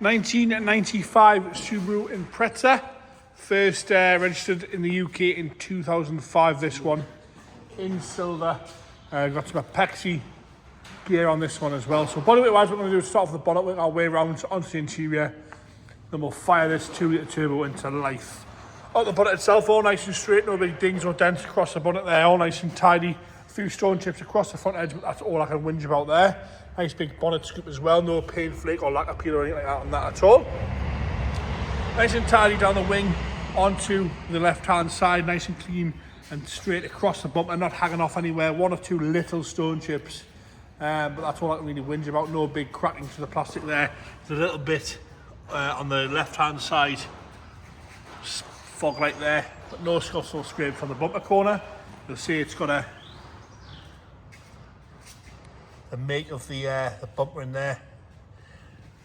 1995 Subaru Impreza, first registered in the UK in 2005. This one in silver. Got some epoxy gear on this one as well. So bodyweight wise, what we're going to do is start off the bonnet, work our way around onto the interior, then we'll fire this 2-litre turbo into life. On the bonnet itself, all nice and straight, no big dings or dents across the bonnet there, all nice and tidy. A few stone chips across the front edge, but that's all I can whinge about there. Nice big bonnet scoop as well, no paint flake or lacquer peel or anything like that on that at all. Nice and tidy down the wing onto the left hand side, nice and clean and straight across the bumper, not hanging off anywhere. 1 or 2 little stone chips, but that's all I can really whinge about. No big cracking to the plastic there. There's a little bit on the left hand side, fog light there, but no scuffs or scrapes on the bumper corner. You'll see it's got the make of the bumper in there.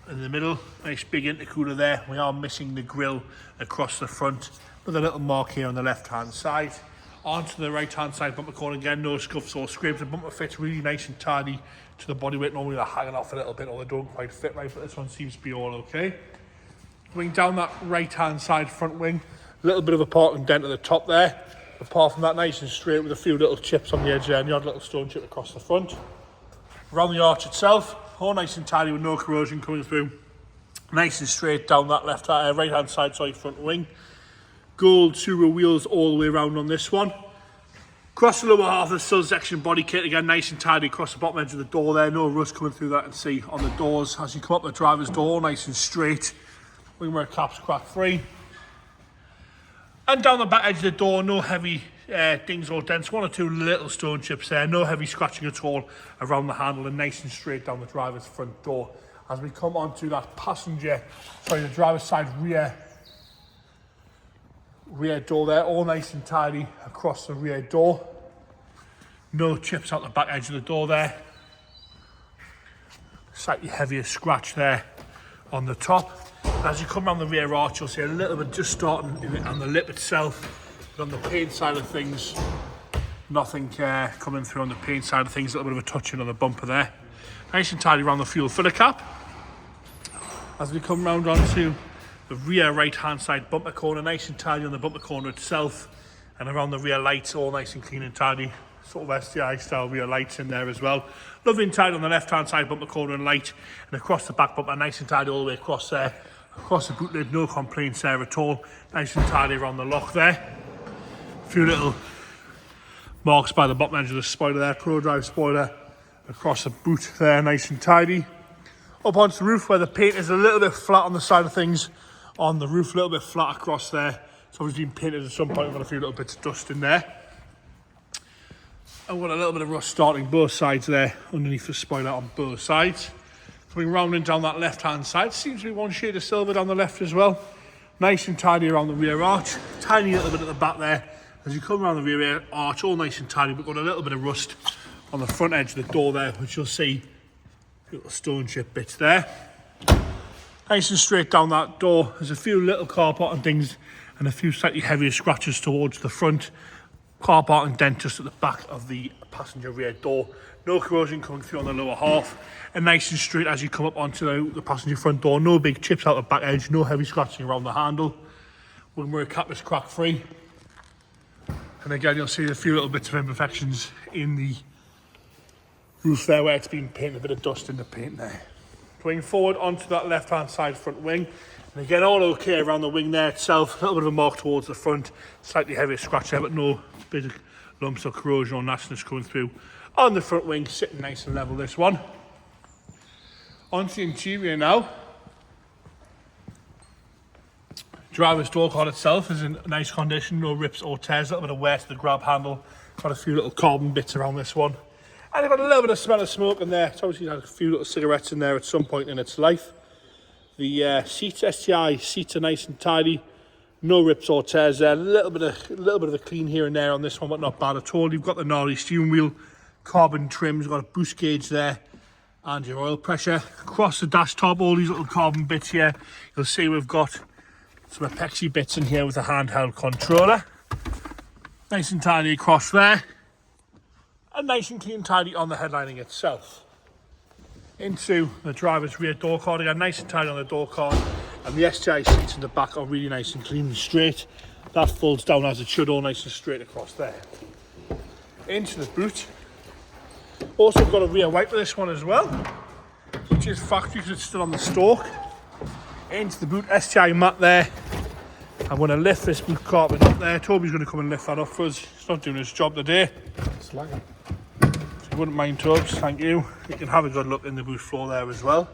In the middle, nice big intercooler there. We are missing the grille across the front with a little mark here on the left hand side. Onto the right hand side bumper corner again, no scuffs or scrapes. The bumper fits really nice and tidy to the bodyweight. Normally they're hanging off a little bit or they don't quite fit right, but this one seems to be all okay. Going down that right hand side front wing, a little bit of a parking dent at the top there. Apart from that, nice and straight with a few little chips on the edge there and the odd little stone chip across the front. Around the arch itself, all nice and tidy with no corrosion coming through. Nice and straight down that right hand side, front wing. Gold Subaru wheels all the way around on this one. Across the lower half of the sill section body kit, again nice and tidy across the bottom edge of the door there. No rust coming through that, and see on the doors as you come up the driver's door, nice and straight. Wing mirror caps crack free. And down the back edge of the door, no heavy dings or dents. 1 or 2 little stone chips there. No heavy scratching at all around the handle, and nice and straight down the driver's front door. As we come onto that the driver's side rear door there, all nice and tidy across the rear door. No chips out the back edge of the door there. Slightly heavier scratch there on the top. As you come around the rear arch, you'll see a little bit just starting on the lip itself, but on the paint side of things, nothing coming through on the paint side of things. A little bit of a touching on the bumper there. Nice and tidy around the fuel filler cap. As we come round onto the rear right hand side bumper corner, nice and tidy on the bumper corner itself, and around the rear lights, all nice and clean and tidy. Sort of STI style rear lights in there as well. Lovely and tidy on the left hand side bumper corner and light, and across the back bumper, nice and tidy all the way across there. Across the boot lid, no complaints there at all. Nice and tidy around the lock there. A few little marks by the bottom edge of the spoiler there, Pro Drive spoiler. Across the boot there, nice and tidy. Up onto the roof where the paint is a little bit flat on the side of things. On the roof, a little bit flat across there. It's obviously been painted at some point. We've got a few little bits of dust in there. And we've got a little bit of rust starting both sides there, underneath the spoiler on both sides. Coming rounding down that left hand side, seems to be 1 shade of silver down the left as well. Nice and tidy around the rear arch. Tiny little bit at the back there. As you come around the rear arch, all nice and tidy, but got a little bit of rust on the front edge of the door there, which you'll see little stone chip bits there. Nice and straight down that door. There's a few little car parking things and a few slightly heavier scratches towards the front. Car parking dent just at the back of the passenger rear door. No corrosion coming through on the lower half. And nice and straight as you come up onto the passenger front door. No big chips out the back edge. No heavy scratching around the handle. Wing mirror cap is crack free. And again, you'll see a few little bits of imperfections in the roof there where it's been painted, a bit of dust in the paint there. Going forward onto that left hand side front wing, and again all okay around the wing there itself. A little bit of a mark towards the front, slightly heavier scratch there, but no big lumps of corrosion or nastiness coming through on the front wing. Sitting nice and level, this one. Onto the interior now. Driver's door card itself is in nice condition, no rips or tears. A little bit of wear to the grab handle. Got a few little carbon bits around this one. And I've got a little bit of smell of smoke in there. It's obviously had a few little cigarettes in there at some point in its life. The STI seats are nice and tidy. No rips or tears there. A little bit of a clean here and there on this one, but not bad at all. You've got the gnarly steering wheel, carbon trims. You've got a boost gauge there and your oil pressure. Across the dash top, all these little carbon bits here. You'll see we've got some epoxy bits in here with a handheld controller. Nice and tidy across there. And nice and clean and tidy on the headlining itself. into the driver's rear door card again, nice and tight on the door card, and the STI seats in the back are really nice and clean and straight. That folds down as it should, all nice and straight across there. Into the boot. Also got a rear wiper this one as well, which is factory because it's still on the stalk. Into the boot, STI mat there. I'm going to lift this boot carpet up there. Toby's going to come and lift that up for us. He's not doing his job today. Slagging. So you wouldn't mind, Tobes, thank you. You can have a good look in the boot floor there as well.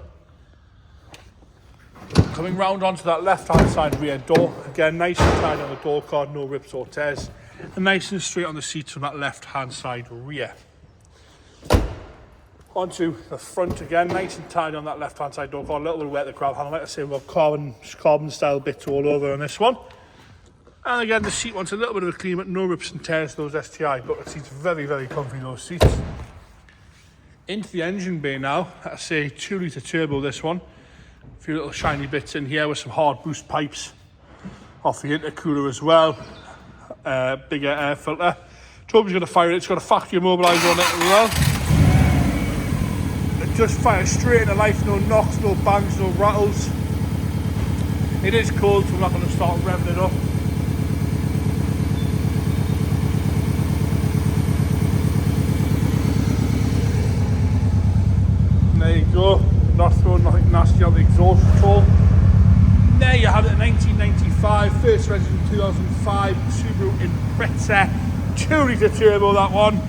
Coming round onto that left-hand side rear door. Again, nice and tight on the door card, no rips or tears. And nice and straight on the seats on that left-hand side rear. Onto the front again, nice and tight on that left-hand side door card. A little bit wet the grab handle. Like I say, we've got carbon style bits all over on this one. And again, the seat wants a little bit of a clean, but no rips and tears to those STI bucket seats. Very, very comfy, those seats. Into the engine bay now. Like I say, 2 litre turbo this one. A few little shiny bits in here with some hard boost pipes off the intercooler as well. Bigger air filter. Toby's going to fire it. It's got a factory immobiliser on it as well. It just fires straight into life. No knocks, no bangs, no rattles. It is cold, so we're not going to start revving it up. There you go. Not throwing nothing nasty out the exhaust at all. There you have it, 1995, first registered in 2005, Subaru Impreza, 2 litre turbo that one.